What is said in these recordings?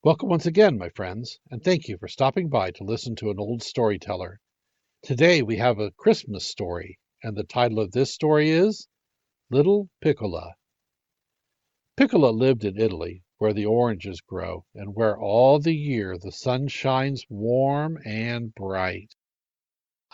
Welcome once again, my friends, and thank you for stopping by to listen to an old storyteller. Today we have a Christmas story, and the title of this story is Little Piccola. Piccola lived in Italy, where the oranges grow, and where all the year the sun shines warm and bright.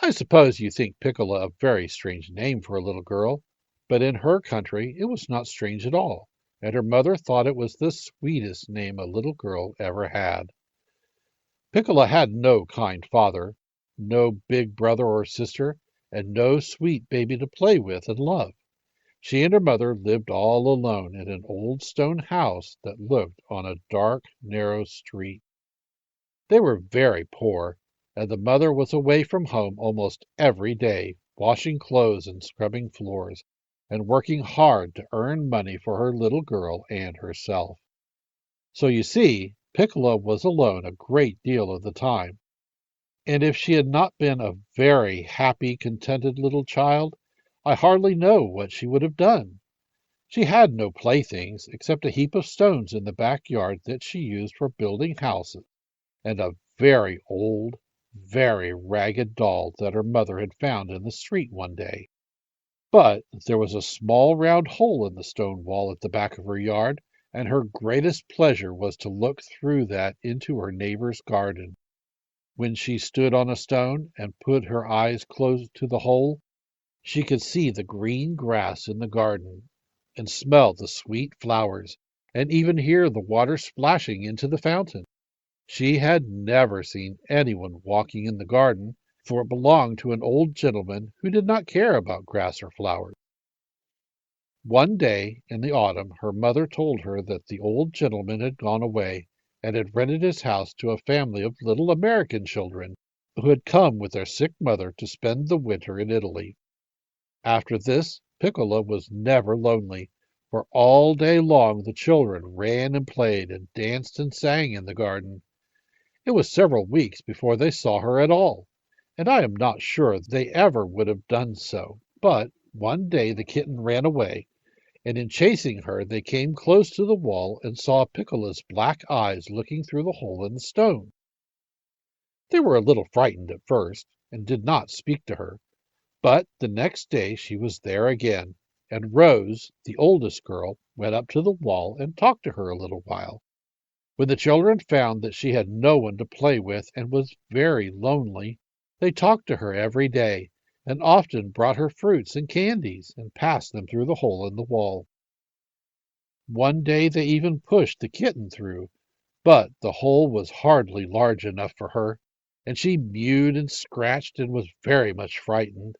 I suppose you think Piccola a very strange name for a little girl, but in her country it was not strange at all, and her mother thought it was the sweetest name a little girl ever had. Piccola had no kind father, no big brother or sister, and no sweet baby to play with and love. She and her mother lived all alone in an old stone house that looked on a dark, narrow street. They were very poor, and the mother was away from home almost every day, washing clothes and scrubbing floors, and working hard to earn money for her little girl and herself. So you see, Piccola was alone a great deal of the time. And if she had not been a very happy, contented little child, I hardly know what she would have done. She had no playthings except a heap of stones in the backyard that she used for building houses, and a very old, very ragged doll that her mother had found in the street one day. But there was a small round hole in the stone wall at the back of her yard, and her greatest pleasure was to look through that into her neighbor's garden. When she stood on a stone and put her eyes close to the hole, she could see the green grass in the garden, and smell the sweet flowers, and even hear the water splashing into the fountain. She had never seen anyone walking in the garden, for it belonged to an old gentleman who did not care about grass or flowers. One day in the autumn her mother told her that the old gentleman had gone away and had rented his house to a family of little American children who had come with their sick mother to spend the winter in Italy. After this, Piccola was never lonely, for all day long the children ran and played and danced and sang in the garden. It was several weeks before they saw her at all, and I am not sure they ever would have done so. But one day the kitten ran away, and in chasing her they came close to the wall and saw Piccola's black eyes looking through the hole in the stone. They were a little frightened at first, and did not speak to her, but the next day she was there again, and Rose, the oldest girl, went up to the wall and talked to her a little while. When the children found that she had no one to play with and was very lonely, they talked to her every day, and often brought her fruits and candies and passed them through the hole in the wall. One day they even pushed the kitten through, but the hole was hardly large enough for her, and she mewed and scratched and was very much frightened.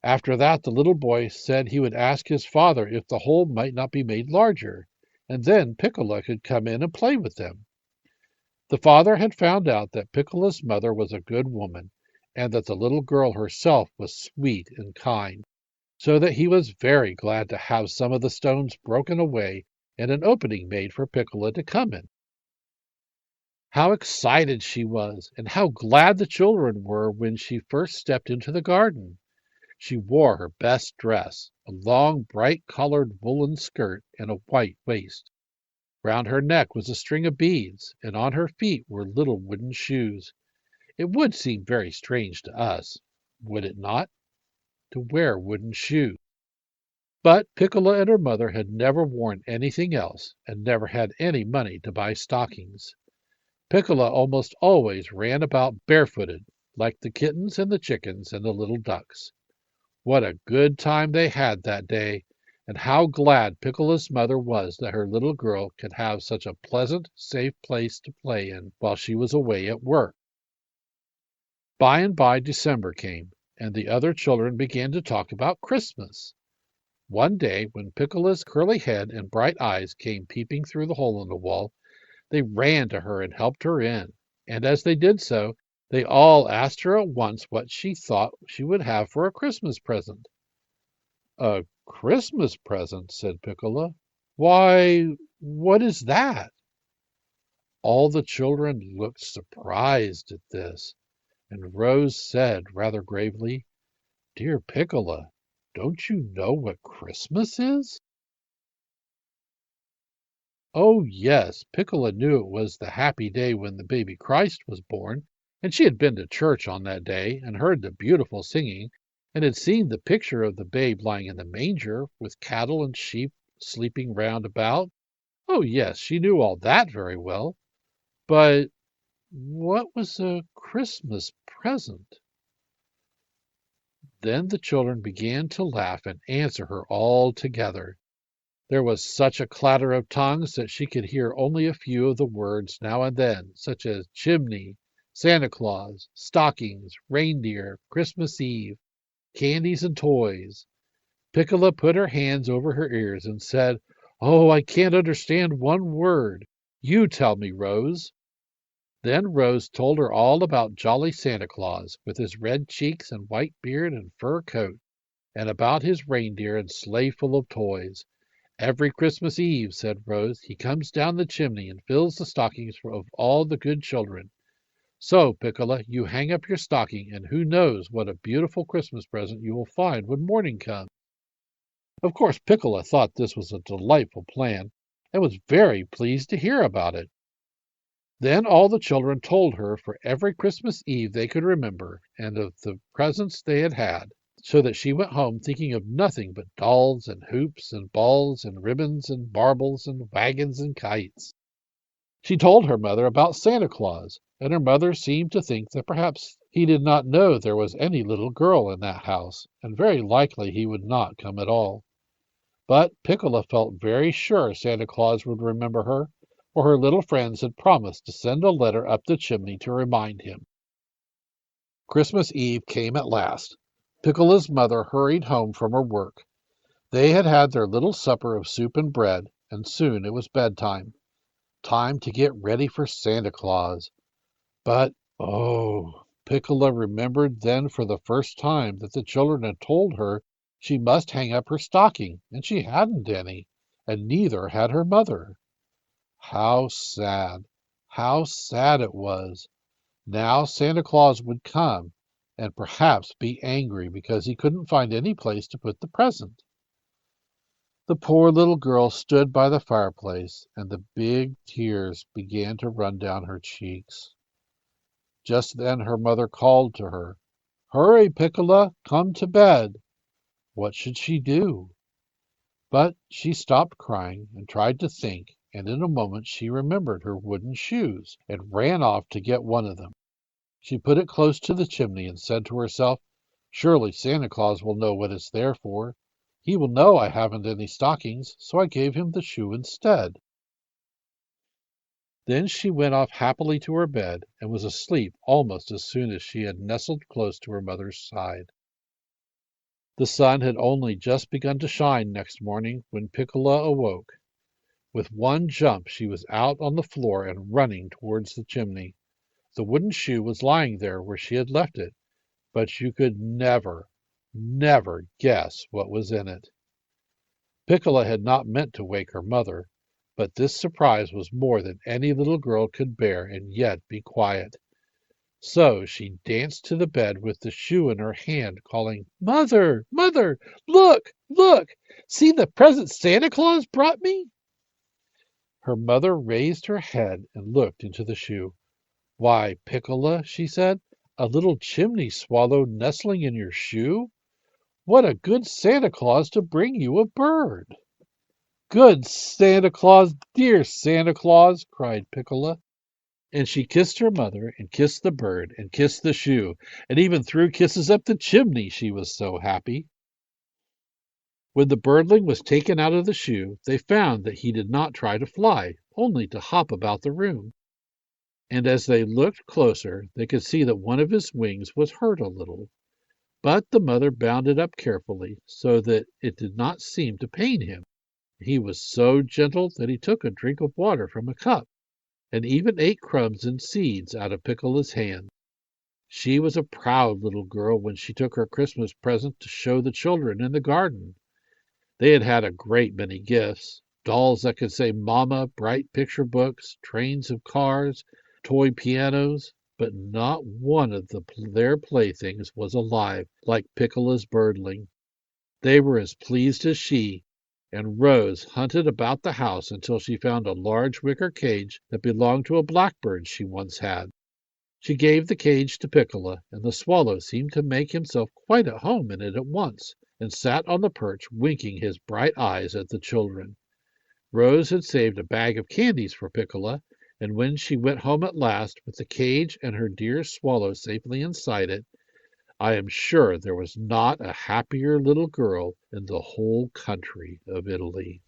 After that the little boy said he would ask his father if the hole might not be made larger, and then Piccola could come in and play with them. The father had found out that Piccola's mother was a good woman, and that the little girl herself was sweet and kind, so that he was very glad to have some of the stones broken away and an opening made for Piccola to come in. How excited she was, and how glad the children were when she first stepped into the garden. She wore her best dress, a long, bright-colored woolen skirt and a white waist. Round her neck was a string of beads, and on her feet were little wooden shoes. It would seem very strange to us, would it not, to wear wooden shoes? But Piccola and her mother had never worn anything else, and never had any money to buy stockings. Piccola almost always ran about barefooted, like the kittens and the chickens and the little ducks. What a good time they had that day, and how glad Piccola's mother was that her little girl could have such a pleasant, safe place to play in while she was away at work. By and by December came, and the other children began to talk about Christmas. One day, when Piccola's curly head and bright eyes came peeping through the hole in the wall, they ran to her and helped her in, and as they did so, they all asked her at once what she thought she would have for a Christmas present. "A Christmas present?" said Piccola. "Why, what is that?" All the children looked surprised at this, and Rose said rather gravely, "Dear Piccola, don't you know what Christmas is?" Oh, yes, Piccola knew it was the happy day when the baby Christ was born, and she had been to church on that day and heard the beautiful singing, and had seen the picture of the babe lying in the manger with cattle and sheep sleeping round about. Oh, yes, she knew all that very well. But what was a Christmas present? Then the children began to laugh and answer her all together. There was such a clatter of tongues that she could hear only a few of the words now and then, such as chimney, Santa Claus, stockings, reindeer, Christmas Eve, candies and toys. Piccola put her hands over her ears and said, "Oh, I can't understand one word. You tell me, Rose." Then Rose told her all about jolly Santa Claus, with his red cheeks and white beard and fur coat, and about his reindeer and sleigh full of toys. "Every Christmas Eve," said Rose, "he comes down the chimney and fills the stockings of all the good children. So, Piccola, you hang up your stocking, and who knows what a beautiful Christmas present you will find when morning comes." Of course, Piccola thought this was a delightful plan, and was very pleased to hear about it. Then all the children told her for every Christmas Eve they could remember, and of the presents they had had, so that she went home thinking of nothing but dolls and hoops and balls and ribbons and marbles and wagons and kites. She told her mother about Santa Claus, and her mother seemed to think that perhaps he did not know there was any little girl in that house, and very likely he would not come at all. But Piccola felt very sure Santa Claus would remember her, for her little friends had promised to send a letter up the chimney to remind him. Christmas Eve came at last. Piccola's mother hurried home from her work. They had had their little supper of soup and bread, and soon it was bedtime. Time to get ready for Santa Claus. But, oh, Piccola remembered then for the first time that the children had told her she must hang up her stocking, and she hadn't any, and neither had her mother. How sad, how sad it was! Now Santa Claus would come, and perhaps be angry because he couldn't find any place to put the present. The poor little girl stood by the fireplace, and the big tears began to run down her cheeks. Just then her mother called to her, "Hurry, Piccola, come to bed." What should she do? But she stopped crying and tried to think, and in a moment she remembered her wooden shoes, and ran off to get one of them. She put it close to the chimney and said to herself, "Surely Santa Claus will know what it's there for. He will know I haven't any stockings, so I gave him the shoe instead." Then she went off happily to her bed, and was asleep almost as soon as she had nestled close to her mother's side. The sun had only just begun to shine next morning when Piccola awoke. With one jump she was out on the floor and running towards the chimney. The wooden shoe was lying there where she had left it, but you could never, never guess what was in it. Piccola had not meant to wake her mother, but this surprise was more than any little girl could bear and yet be quiet. So she danced to the bed with the shoe in her hand, calling, "Mother, mother, look, look! See the present Santa Claus brought me!" Her mother raised her head and looked into the shoe. "Why, Piccola," she said, "a little chimney swallow nestling in your shoe? What a good Santa Claus to bring you a bird!" "Good Santa Claus, dear Santa Claus!" cried Piccola. And she kissed her mother, and kissed the bird, and kissed the shoe, and even threw kisses up the chimney, she was so happy. When the birdling was taken out of the shoe, they found that he did not try to fly, only to hop about the room. And as they looked closer, they could see that one of his wings was hurt a little. But the mother bound it up carefully, so that it did not seem to pain him. He was so gentle that he took a drink of water from a cup, and even ate crumbs and seeds out of Piccola's hand. She was a proud little girl when she took her Christmas present to show the children in the garden. They had had a great many gifts: dolls that could say "Mama," bright picture books, trains of cars, toy pianos, but not one of their playthings was alive like Piccola's birdling. They were as pleased as she, and Rose hunted about the house until she found a large wicker cage that belonged to a blackbird she once had. She gave the cage to Piccola, and the swallow seemed to make himself quite at home in it at once, and sat on the perch winking his bright eyes at the children. Rose had saved a bag of candies for Piccola, and when she went home at last, with the cage and her dear swallow safely inside it, I am sure there was not a happier little girl in the whole country of Italy.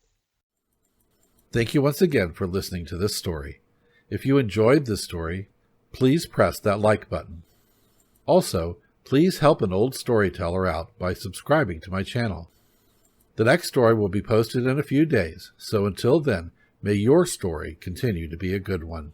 Thank you once again for listening to this story. If you enjoyed this story, please press that like button. Also, please help an old storyteller out by subscribing to my channel. The next story will be posted in a few days, so until then, may your story continue to be a good one.